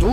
2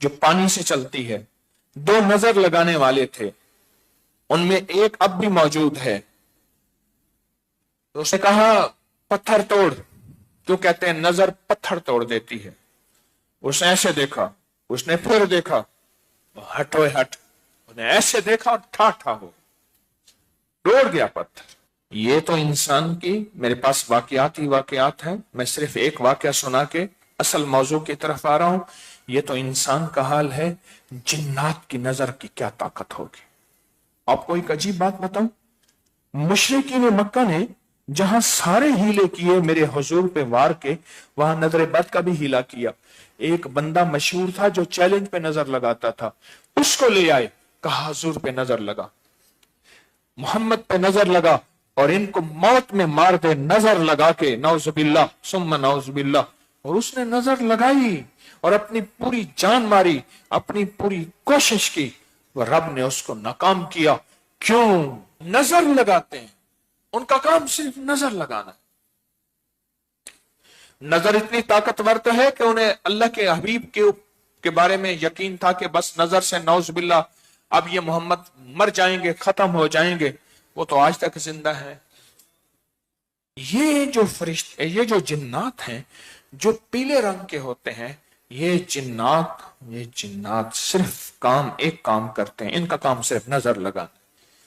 جو پانی سے چلتی ہے. دو نظر لگانے والے تھے, ان میں ایک اب بھی موجود ہے. تو اس نے کہا پتھر توڑ. کیوں کہتے ہیں نظر پتھر توڑ دیتی ہے. اس نے ایسے دیکھا, اس نے پھر دیکھا, ہٹو ہٹ. اس نے ایسے دیکھا اور ٹھا ٹھا ہو توڑ گیا پتھر. یہ تو انسان کی, میرے پاس واقعات ہی واقعات ہیں, میں صرف ایک واقعہ سنا کے اصل موضوع کی طرف آ رہا ہوں. یہ تو انسان کا حال ہے, جنات کی نظر کی کیا طاقت ہوگی. آپ کو ایک عجیب بات بتاؤں, مشرکین مکہ نے جہاں سارے ہیلے کیے میرے حضور پہ وار کے, وہاں نظر بد کا بھی ہیلا کیا. ایک بندہ مشہور تھا جو چیلنج پہ نظر لگاتا تھا, اس کو لے آئے, کہا حضور پہ نظر لگا, محمد پہ نظر لگا اور ان کو موت میں مار دے نظر لگا کے, نعوذ باللہ ثم نعوذ باللہ. اور اس نے نظر لگائی اور اپنی پوری جان ماری, اپنی پوری کوشش کی, وہ رب نے اس کو ناکام کیا. کیوں؟ نظر لگاتے ہیں, ان کا کام صرف نظر لگانا. نظر اتنی طاقتور تو ہے کہ انہیں اللہ کے حبیب کے بارے میں یقین تھا کہ بس نظر سے نعوذ باللہ اب یہ محمد مر جائیں گے, ختم ہو جائیں گے. وہ تو آج تک زندہ ہے. یہ جو فرشتے, یہ جو جنات ہیں جو پیلے رنگ کے ہوتے ہیں, یہ جنات صرف ایک کام کرتے ہیں. ان کا کام صرف نظر لگانا.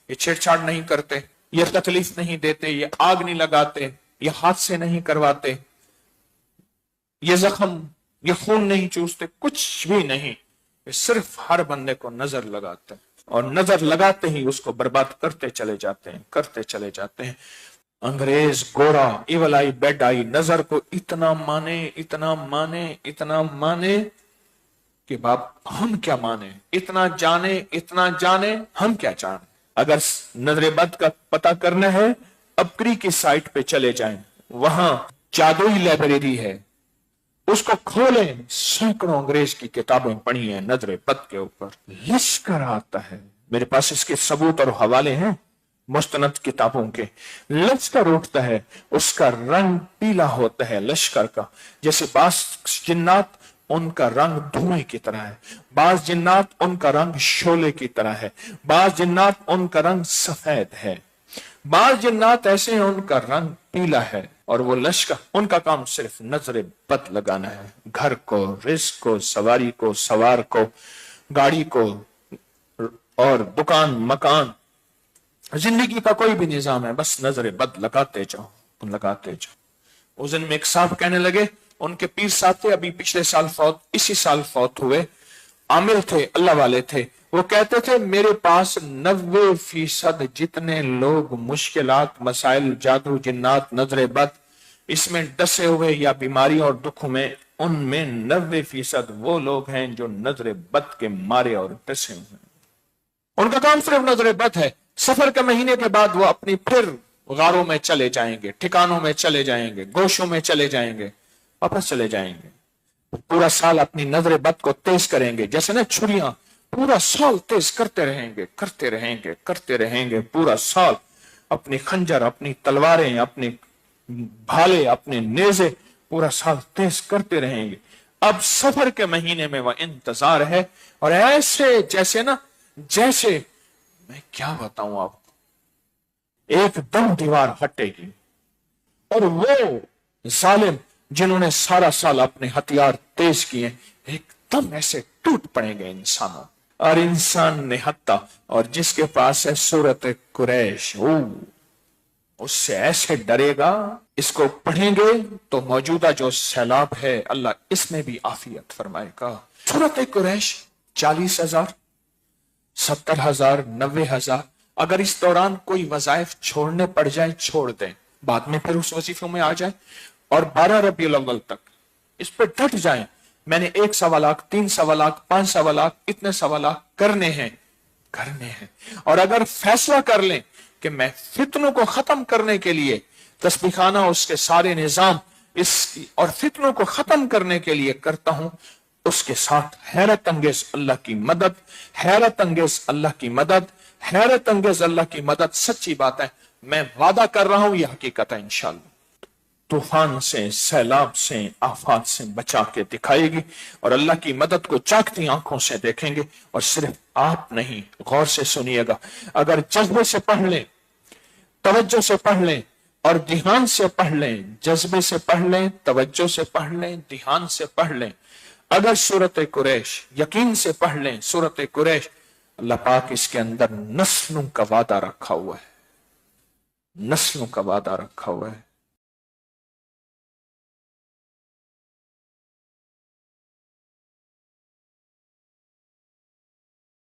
یہ چھیڑ چھاڑ نہیں کرتے, یہ تکلیف نہیں دیتے, یہ آگ نہیں لگاتے, یہ حادثے نہیں کرواتے, یہ زخم, یہ خون نہیں چوستے, کچھ بھی نہیں. یہ صرف ہر بندے کو نظر لگاتے ہیں, اور نظر لگاتے ہی اس کو برباد کرتے چلے جاتے ہیں. انگریز گورا ایول آئی بیڈ آئی نظر کو اتنا مانے کہ باپ ہم کیا مانے, اتنا جانے ہم کیا جانے. اگر نظر بد کا پتہ کرنا ہے, ابکری کی سائٹ پہ چلے جائیں, وہاں جادوئی لائبریری ہے, اس کو کھولیں, سینکڑوں انگریز کی کتابیں پڑھی ہیں نظر بد کے اوپر. لشکر آتا ہے, میرے پاس اس کے ثبوت اور حوالے ہیں مستند کتابوں کے. لشکر اٹھتا ہے, اس کا رنگ پیلا ہوتا ہے لشکر کا. جیسے بعض جنات ان کا رنگ دھوئیں کی طرح ہے, بعض جنات ان کا رنگ شعلے کی طرح ہے, بعض جنات ان کا رنگ سفید ہے, بعض جنات ایسے ہیں ان کا رنگ پیلا ہے. اور وہ لشکر, ان کا کام صرف نظر بد لگانا ہے. گھر کو, رزق کو, سواری کو, سوار کو, گاڑی کو, اور دکان مکان, زندگی کا کوئی بھی نظام ہے, بس نظر بد لگاتے جاؤ. اس دن میں ایک صاحب کہنے لگے, ان کے پیر صاحب تھے, ابھی پچھلے سال اسی سال فوت ہوئے, عامل تھے, اللہ والے تھے. وہ کہتے تھے میرے پاس 90% جتنے لوگ مشکلات, مسائل, جادو, جنات, نظر بد اس میں ڈسے ہوئے یا بیماری اور دکھ میں, ان میں 90% وہ لوگ ہیں جو نظر بد کے مارے اور ڈسے ہوئے. ان کا کام صرف نظر بد ہے. سفر کے مہینے کے بعد وہ اپنی پھر غاروں میں چلے جائیں گے, ٹھکانوں میں چلے جائیں گے, گوشوں میں چلے جائیں گے, واپس چلے جائیں گے. پورا سال اپنی نظر بد کو تیز کریں گے, جیسے نا چھریاں, پورا سال تیز کرتے رہیں گے. پورا سال اپنی خنجر, اپنی تلواریں, اپنے بھالے, اپنے نیزے پورا سال تیز کرتے رہیں گے. اب سفر کے مہینے میں وہ انتظار ہے, اور ایسے جیسے میں کیا بتاؤں آپ کو, ایک دم دیوار ہٹے گی, اور وہ ظالم جنہوں نے سارا سال اپنے ہتھیار تیز کیے ایک دم ایسے ٹوٹ پڑیں گے انسانوں. اور انسان نہتا, اور جس کے پاس ہے سورت قریش, اس سے ایسے ڈرے گا. اس کو پڑھیں گے تو موجودہ جو سیلاب ہے اللہ اس میں بھی عافیت فرمائے گا. سورت قریش 40,000, 70,000, 90,000. اگر اس دوران کوئی وظائف چھوڑنے پڑ جائیں چھوڑ دیں, بعد میں پھر اس وظیفوں میں آ جائیں, اور 12 ربیع الاول تک اس پہ ڈٹ جائیں. میں نے 1 سوا لاکھ, 3 سوا لاکھ, 5 سوا لاکھ, اتنے سوا لاکھ کرنے ہیں. اور اگر فیصلہ کر لیں کہ میں فتنوں کو ختم کرنے کے لیے تسبیح خانہ, اس کے سارے نظام اور فتنوں کو ختم کرنے کے لیے کرتا ہوں, اس کے ساتھ حیرت انگیز اللہ کی مدد, حیرت انگیز اللہ کی مدد, حیرت انگیز اللہ کی مدد. سچی بات ہے, میں وعدہ کر رہا ہوں, یہ حقیقت ہے انشاءاللہ. طوفان سے، سیلاب سے، آفات سے بچا کے دکھائے گی، اور اللہ کی مدد کو چاکتی آنکھوں سے دیکھیں گے۔ اور صرف آپ نہیں، غور سے سنیے گا، اگر جذبے سے پڑھ لیں، توجہ سے پڑھ لیں اور دھیان سے پڑھ لیں، جذبے سے پڑھ لیں، توجہ سے پڑھ لیں، دھیان سے پڑھ لیں، اگر سورت قریش یقین سے پڑھ لیں، سورت قریش، اللہ پاک اس کے اندر نسلوں کا وعدہ رکھا ہوا ہے، نسلوں کا وعدہ رکھا ہوا ہے۔